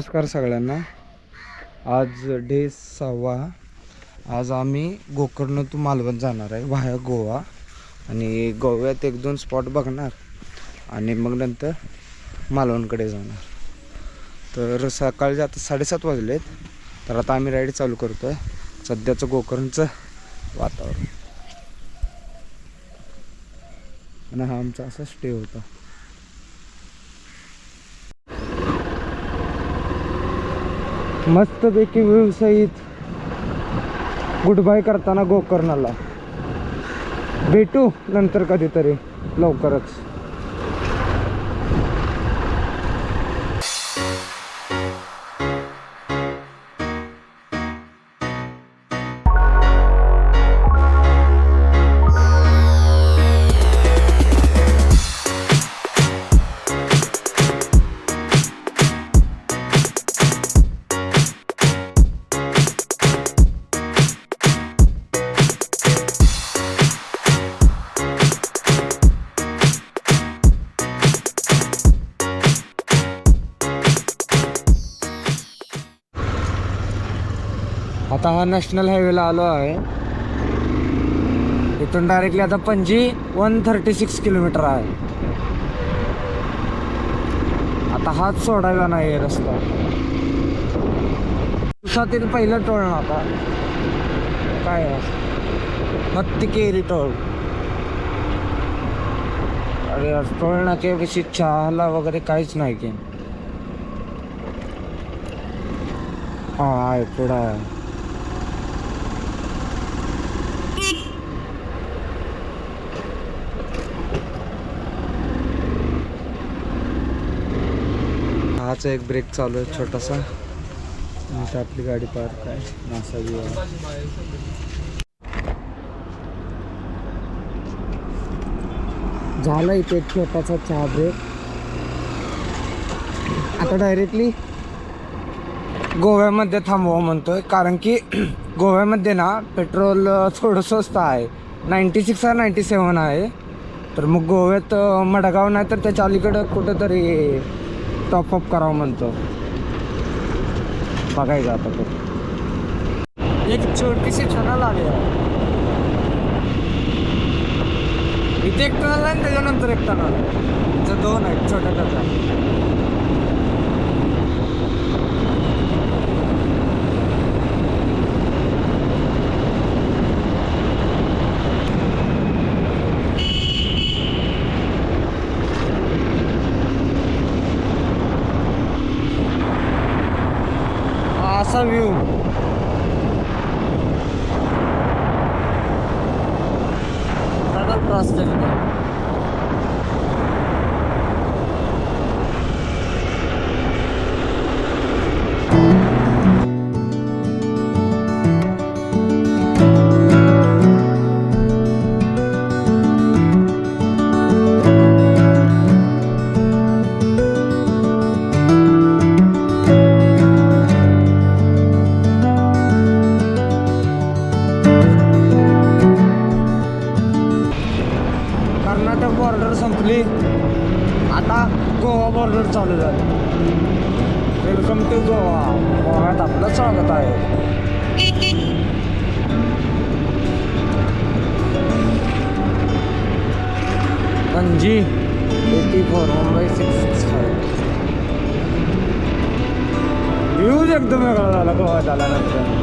नमस्कार सगळ्यांना. आज डे 6. आज आम्ही गोकर्ण टू मालवण जाणार आहे व्हाया गोवा. आणि गोव्यात 1-2 स्पॉट बघणार आणि मग नंतर मालवणकडे जाणार. तर सकाळचे आता 7:30 वाजलेत. तर आता आम्ही राईड चालू करतो आहे. सध्याचं गोकर्णचं वातावरण आणि हा आमचा असा स्टे होता. मस्तपैकी व्ह्यू सहित गुड बाय करताना गोकर्णाला भेटू नंतर कधीतरी लवकरच. आता हा नॅशनल हायवेला आलो आहे. इथून डायरेक्टली आता पणजी 136 किलोमीटर आहे. आता हाच सोडायला नाही रस्ता. दिवसातील पहिलं टोळ आता काय हत्तीकेरी टोळ. अरे टोळ नाक्यापेक्षा चहाला वगैरे काहीच नाही की. हा आहे पुढं आहे. हाच एक ब्रेक चालू आहे छोटासा. आपली गाडी पार्क आहे. नासावी झाला इथे एक छोटासा चहा ब्रेक. आता डायरेक्टली गोव्यामध्ये थांबवा म्हणतोय, कारण की गोव्यामध्ये ना पेट्रोल थोडं स्वस्त आहे. 96 आहे 97 आहे. तर मग गोव्यात मडगाव नाही तर त्याच्या अलीकडं कुठंतरी टॉपअप करावं म्हणतो. बघायचं आता तो. एक छोटीशी टनल आली आहे. इथे एक टनल आहे आणि त्याच्यानंतर एक टनल आहे. जे 2 आहेत छोट्या टनल. असा व्ह्यू. क्रॉस केलं. बॉर्डर संपली. आता गोवा बॉर्डर चालू झाली. Welcome to Goa. गोव्यात आपलं स्वागत आहे. पणजी 84 मुंबई 665. व्ह्यूज एकदम वेगळा झाला गोव्यात आल्यानंतर.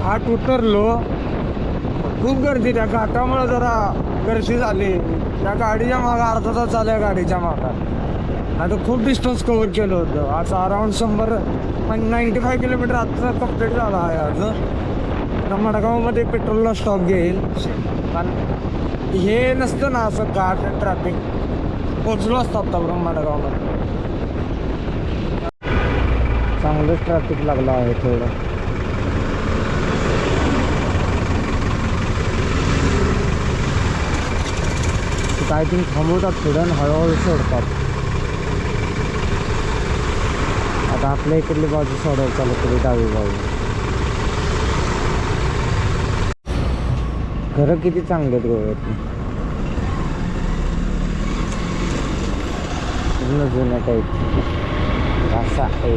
घाट उतरलो, खूप गर्दी. त्या घाटामुळे जरा गर्दी झाली. त्या गाडीच्या मागं अर्धा तास झाल्या गाडीच्या मागं. आता खूप डिस्टन्स कव्हर केलं होतं. आज अराऊंड 95 किलोमीटर आता कंप्लीट झाला आहे. आज तर मडगावमध्ये पेट्रोलला स्टॉप घेईल. पण हे नसतं ना असं घाट ट्रॅफिक, पोचलो असतो आत्तापर्यंत मडगावमध्ये. चांगलंच ट्रॅफिक लागलं आहे थोडं. काय तुम्ही थांबवतात थोडं आणि हळूहळू सोडतात. आता आपल्या इकडली बाजू सोडायला चालू केली, डावी बाजू. घरं किती चांगले आहेत गोव्यातली, पूर्ण जुन्या टाईपची. असा आहे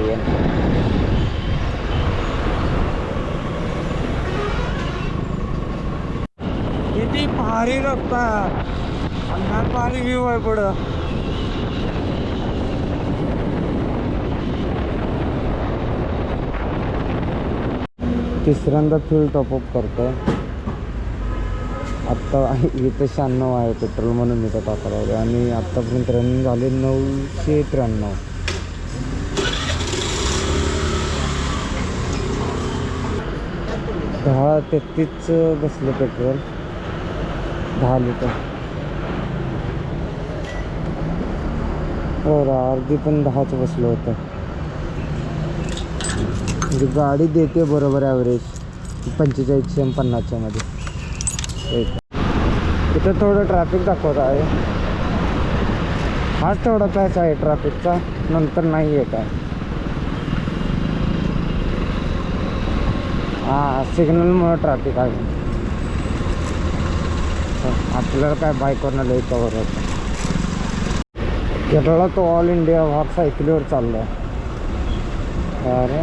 किती भारी रस्ता आणि भारी व्ह्यू आहे पुढं. तिसऱ्यांदा फ्यूल टॉपअप करतोय. आत्ता इथं 96 आहे पेट्रोल, म्हणून मी तर टाकायला लागलो. आणि आत्तापर्यंत रनिंग झाले 993. 10.33 बसलं पेट्रोल, 10 लिटर. हो, अर्धी पण 10च बसलं होतं. म्हणजे गाडी देते बरोबर ॲव्हरेज 45 आणि 50च्या मध्ये. इथं थोडं ट्रॅफिक दाखवत आहे. हाच तेवढा पॅच आहे ट्रॅफिकचा, नंतर नाही आहे काय. हां, सिग्नलमुळं ट्रॅफिक आहे. आपल्याला काय बाईकवरनं लई कवर होतं. केरळला तो ऑल इंडिया वॉक सायकलीवर चालला आहे. अरे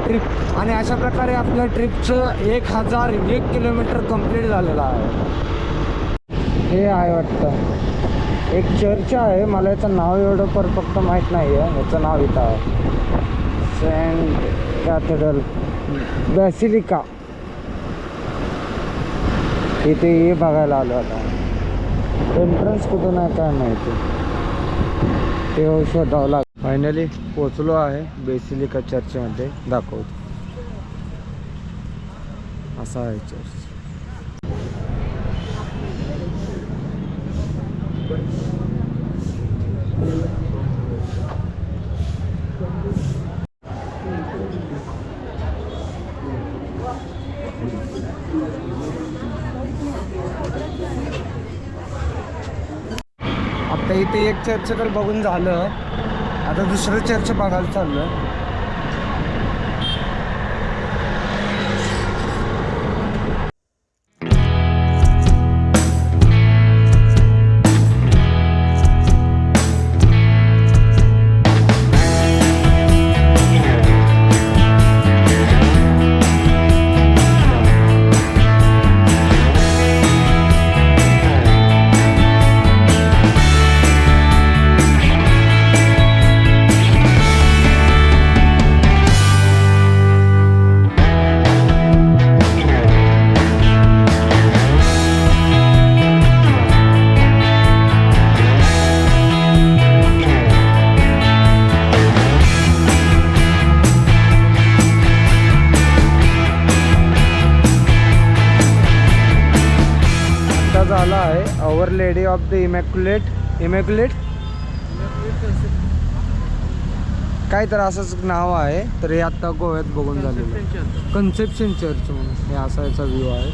ट्रिप. आणि अशा प्रकारे आपल्या ट्रिपचं 1001 किलोमीटर कंप्लीट झालेलं आहे. हे आहे वाटतं एक चर्च आहे, मला याचं नाव एवढं परफेक्ट माहीत नाही आहे. याचं नाव इथं आहे सेंट कॅथेड्रल बॅसिलिका. इथे हे बघायला आलो. आता एंट्रन्स कुठून आहे काय माहिती, ते शोधावं लागेल. फायनली पोचलो आहे बेसिलिका चर्चमध्ये. दाखवतो, असा आहे चर्च. आता इथे एक चर्च तर बघून झालं, आता दुसरं चर्च बघायला चाललं. झाला आहे आवर लेडी ऑफ द इमॅक्युलेट काय तर असंच नाव आहे. तर हे आत्ता गोव्यात बघून झालेलं कन्सेप्शन चर्च म्हणून हे असा याचा व्ह्यू आहे.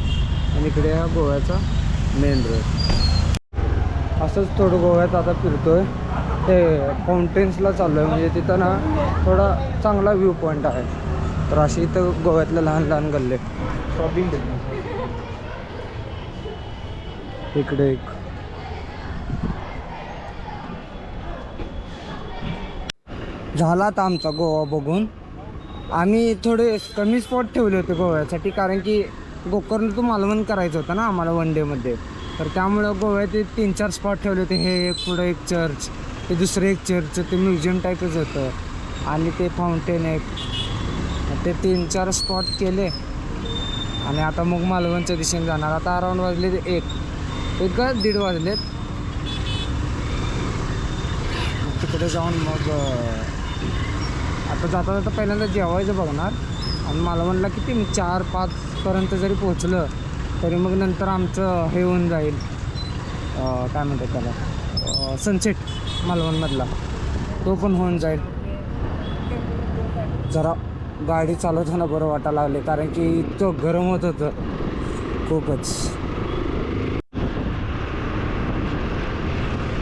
आणि इकडे हा गोव्याचा मेन रोड. असंच थोडं गोव्यात आता फिरतोय. ते फाउंटेन्सला चाललो आहे, म्हणजे तिथं ना थोडा चांगला व्ह्यू पॉईंट आहे. तर असे इथं गोव्यातले लहान लहान गल्ले शॉपिंग. इकडे एक झाला आता आमचा गोवा बघून. आम्ही थोडे कमी स्पॉट ठेवले होते गोव्यासाठी, कारण की गोकर्ण टू मालवण करायचं होतं ना आम्हाला 1 डेमध्ये. तर त्यामुळं गोव्यात 3-4 स्पॉट ठेवले होते. हे एक पुढं एक चर्च, ते दुसरं एक चर्चचं ते म्युझियम टाईपच होतं आणि ते फाउंटेन एक ते 3-4 स्पॉट केले आणि आता मग मालवणच्या दिशेने जाणार. आता अराऊंड वाजले 1-1:30 वाजलेत. तिकडे जाऊन मग आता जाता जाता पहिल्यांदा जेवायचं बघणार आणि मालवणला किती 4-5 पर्यंत जरी पोचलं तरी मग नंतर आमचं हे होऊन जाईल, काय म्हणतात त्याला, सनसेट मालवणमधला तो पण होऊन जाईल. जरा गाडी चालवताना बरं वाटायला लागले कारण की इतकं गरम होत होतं खूपच.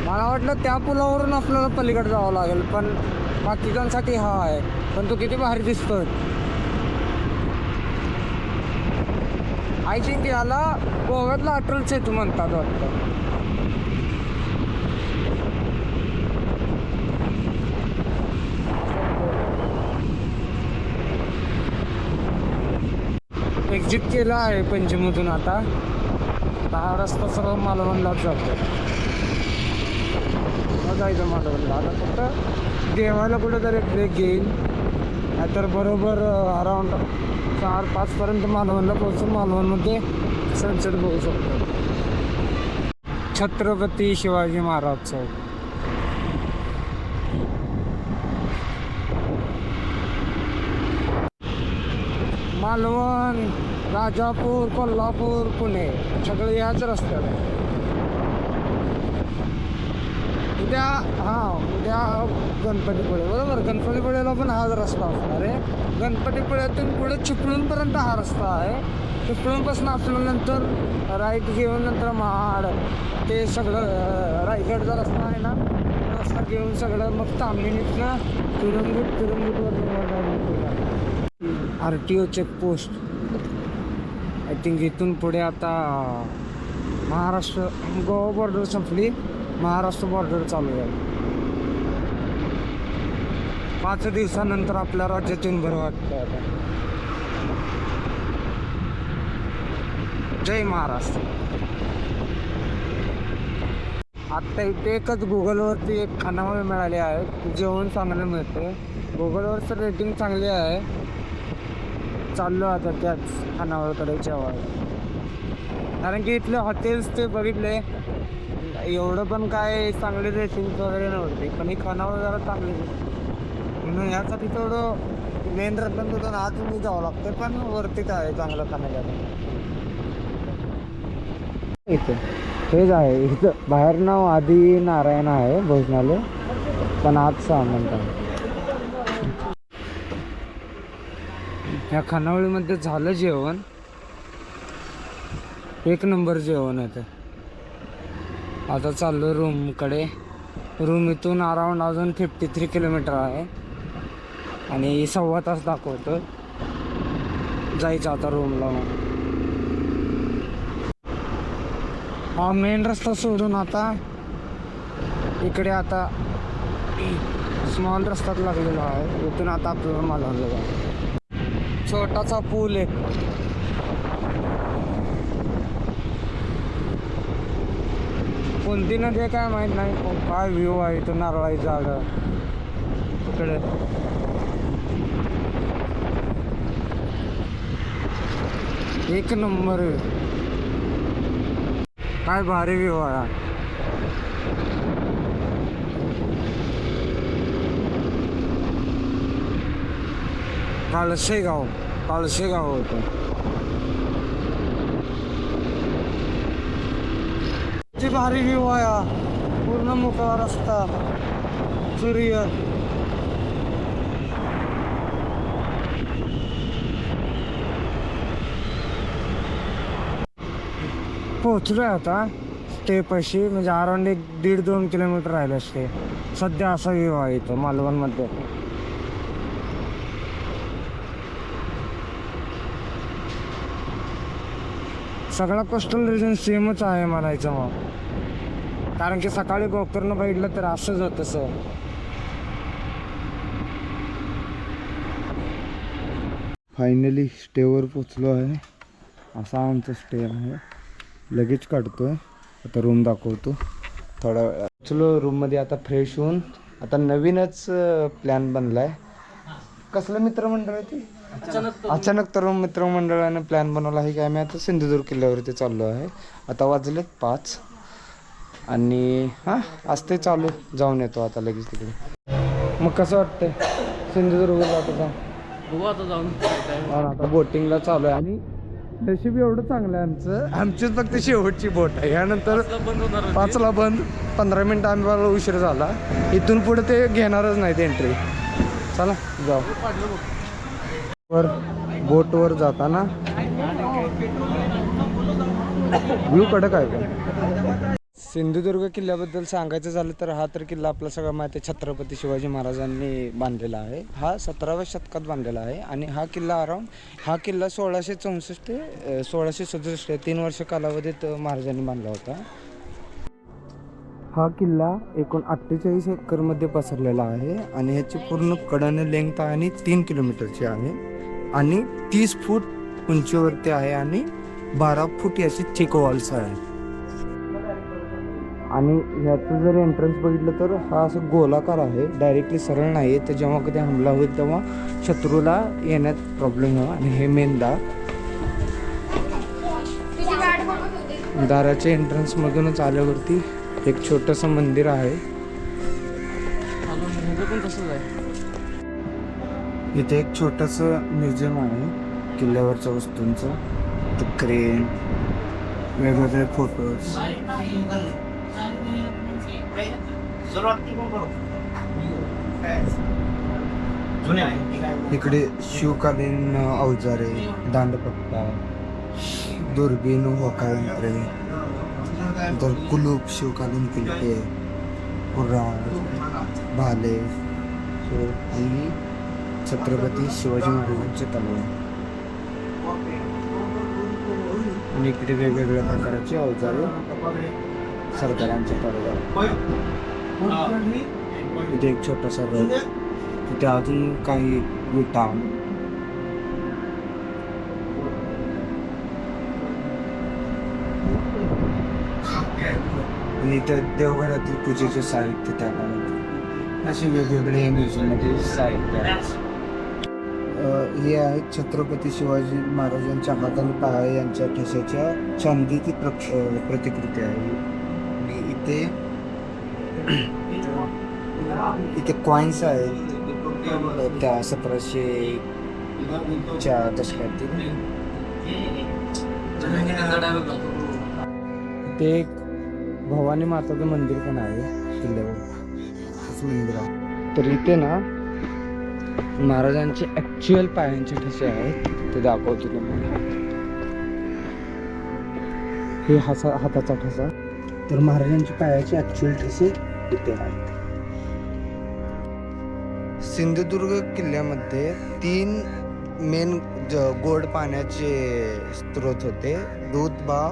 मला वाटलं त्या पुलावरून आपल्याला पलीकडे जावं लागेल पण बाकीच्यांसाठी हा आहे. पण तो किती भारी दिसतोय. आय थिंक याला गोव्यातला अटल सेतू म्हणतात वाटतं. एक्झिट केला आहे पंचमधून. आता हा रस्ता सर्व मालवणलाच जातो. जायचं मालवणला. आता फक्त जेवायला कुठेतरी ब्रेक घेईल नाहीतर बरोबर अराऊंड 4-5 पर्यंत मालवणला पोहोचून मालवणमध्ये सनसेट बघू शकतो. छत्रपती शिवाजी महाराज चौक. मालवण, राजापूर, कोल्हापूर, पुणे सगळे याच रस्त्यात आहे. उद्या गणपतीपुळे, बरोबर. गणपतीपुळेला पण हाच रस्ता असणार आहे. गणपतीपुळ्यातून पुढे चिपळूणपर्यंत हा रस्ता आहे. चिपळूणपासून आपल्याला नंतर राईट घेऊन नंतर महाड ते सगळं रायगडचा रस्ता आहे ना, रस्ता घेऊन सगळं मग तामिनीतनं तिरुंगूटवरून RTO चेकपोस्ट. आय थिंक इथून पुढे आता महाराष्ट्र गोवा बॉर्डर संपली, महाराष्ट्र बॉर्डर चालू आहे. 5 दिवसानंतर आपल्या राज्यातून बरं वाटतं आता. जय महाराष्ट्र. आत्ता इथे एकच गुगलवरती एक खानावळ मिळाली आहे, जेवण चांगलं मिळते. गुगलवरचं रेटिंग चांगली आहे. चाललो आता त्याच खानावळकडे जेवायला. कारण की इथले हॉटेल्स ते बघितले, एवढं पण काय चांगले रेटिंग वगैरे नव्हते, पण ही खानावळ जरा चांगली म्हणून यासाठी थोडं मेन रत्नागिरीतून आतून जावं लागतं. पण वरतीच आहे चांगलं खाण्याला. इथे हेच आहे. इथं बाहेर नाव आदी नारायण आहे भोजनालय, पण आज सामान आहे. ह्या खानावळीमध्ये झालं जेवण, 1 नंबर जेवण आहे. आता चाललो रूमकडे. रूम इथून अराऊंड अजून 53 किलोमीटर आहे आणि 1.25 तास दाखवतो. जायचं आता रूमला. मग हा मेन रस्ता सोडून आता इकडे आता स्मॉल रस्त्यात लागलेला आहे. इथून आता आपल्याला मालवणला जाऊ. छोटासा पूल आहे. कोणती नदी आहे काय माहित नाही. काय व्ह्यू आहे इथं, नारळाची झाडं इकडे. एक नंबर काय भारी व्ह्यू आहे. काळशेगाव होतं. जी भारी व्ह्यू आहे. पूर्ण मोकळा रस्ता, सूर्य. पोहोचलोय आता स्टे पाशी, म्हणजे अराउंड 1-1.5-2 किलोमीटर राहिलं स्टे. सध्या असा व्ह्यू आहे इथं मालवणमध्ये. सगळा कोस्टल रिजन सेमच आहे म्हणायचं मग. कारण की सकाळी गोकर्ण बघितलं तर असंच होतं सर. फायनली स्टेवर पोचलो आहे. असा आमचा स्टे आहे. लगेच काढतोय आता, रूम दाखवतो थोड्या वेळात. चलो रूममध्ये आता फ्रेश होऊन आता नवीनच प्लॅन बनलाय. कसलं मित्रमंडळ आहे ते? अचानक तरुण मित्रमंडळाने प्लॅन बनवला आहे की आम्ही आता सिंधुदुर्ग किल्ल्यावरती चाललो आहे. आता वाजलेत 5 आणि हां असते चालू, जाऊन येतो आता लगेच तिकडे. मग कसं वाटतंय सिंधुदुर्गला आता जाऊन? आता बोटिंगला चालू आहे आणि नशीब एवढं चांगलं आहे आमचं, आमचीच फक्त शेवटची बोट आहे. यानंतर 5ला बंद. 15 मिनटं आम्ही मला उशीर झाला. इथून पुढे ते घेणारच नाहीत एंट्री. चला जाऊ. बोटवर जाताना व्ह्यू कडक आहे का? सिंधुदुर्ग किल्ल्याबद्दल सांगायचं झालं तर हा तर किल्ला आपला सगळं माहिती आहे, छत्रपती शिवाजी महाराजांनी बांधलेला आहे. हा 17व्या शतकात बांधलेला आहे आणि हा किल्ला 1664 ते 1667 3 वर्ष कालावधीत महाराजांनी बांधला होता. हा किल्ला एकूण 48 एकरमध्ये पसरलेला आहे आणि ह्याची पूर्ण कडाने लेंग्थ आणि 3 किलोमीटरची आहे आणि 30 फूट उंचीवरती आहे आणि 12 फूट याची थिक वॉल्स आहे. आणि ह्याचं जर एंट्रन्स बघितलं तर हा असं गोलाकार आहे, डायरेक्टली सरळ नाही आहे. तर जेव्हा कधी हमला होईल तेव्हा शत्रूला येण्यात प्रॉब्लेम हो. आणि हे मेन दाराच्या एंट्रन्समधूनच आल्यावरती एक छोटंसं मंदिर आहे. इथे एक छोटंसं म्युझियम आहे किल्ल्यावरच्या वस्तूंचं, क्रेन, वेगवेगळे फोटोज. इकडे शिवकालीन अवजारे, दांडपट्टा, दुर्बीण, होकायंत्रे, तर कुलूप, शिवकालीन कुलपे, कुऱ्हाड, भाले आणि छत्रपती शिवाजी महाराजांचे तलवार. आणि इकडे वेगवेगळ्या प्रकारचे अवजारे, सरदारांचे तलवार. इथे एक छोटासा रथ, तिथे अजून काही विटा. आणि इथे देवघरातील पूजेचे साहित्य, त्या काळात असे वेगवेगळे म्युझियममध्ये साहित्य आहेत. हे आहेत छत्रपती शिवाजी महाराजांच्या हाताने टाळ यांच्या ठेस्याच्या चांदीची प्रतिकृती आहे. आणि इथे कॉईन्स आहेत त्या 1700च्या दशकातील. इथे एक भवानी माताचं मंदिर पण आहे किल्ल्यावर, मंदिर आहे. तर इथे ना महाराजांचे ॲक्च्युअल पायांचे ठसे आहेत, ते दाखवतो तुम्हाला. हे हाताचा ठसा, तर महाराजांचे पायाचे ॲक्च्युअल ठसे इथे आहेत. सिंधुदुर्ग किल्ल्यामध्ये 3 मेन गोड पाण्याचे स्रोत होते, दूध बाव,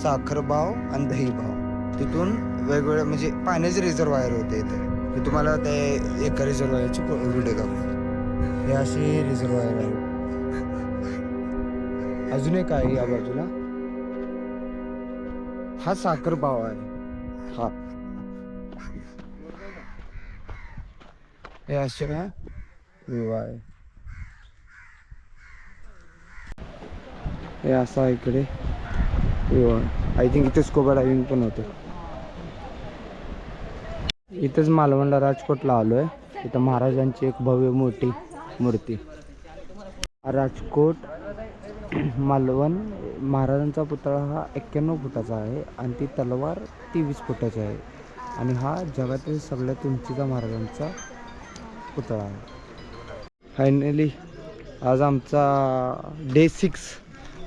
साखर बाव आणि दही बाव. तिथून वेगवेगळे म्हणजे पाण्याचे रिझर्वायर होते इथे. मी तुम्हाला ते एका रिझर्वायरची व्हिडिओ दाखवतो. हे असे रिझर्वायर आहे. अजून एक आहे या बाजूला, हा साखर बाव आहे. हा हे असे काय विवाह आहे. हे असं आहे इकडे विवाह. आय थिंक इथे स्कुबा डायव्हिंग पण होते. इथेच मालवणला राजकोटला आलोय. इथं महाराजांची एक भव्य मोठी मूर्ती. राजकोट मालवण महाराजांचा पुतळा हा 91 फुटाचा आहे आणि ती तलवार 23 फुटाची आहे. आणि हा जगातील सगळ्यात उंचीचा महाराजांचा पुतळा आहे. फायनली आज आमचा डे 6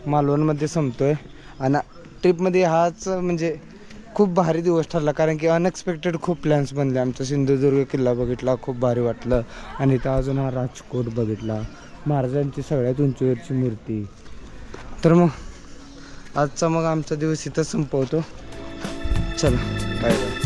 मालवणमध्ये संपतोय. आणि ट्रिपमध्ये हाच म्हणजे खूप भारी दिवस ठरला, कारण की अनएक्सपेक्टेड खूप प्लॅन्स बनले. आमचा सिंधुदुर्ग किल्ला बघितला, खूप भारी वाटलं. आणि इथं अजून हा राजकोट बघितला, महाराजांची सगळ्यात उंचीवरची मूर्ती. तर मग आजचा आमचा दिवस इथं संपवतो. चला बाय बाय.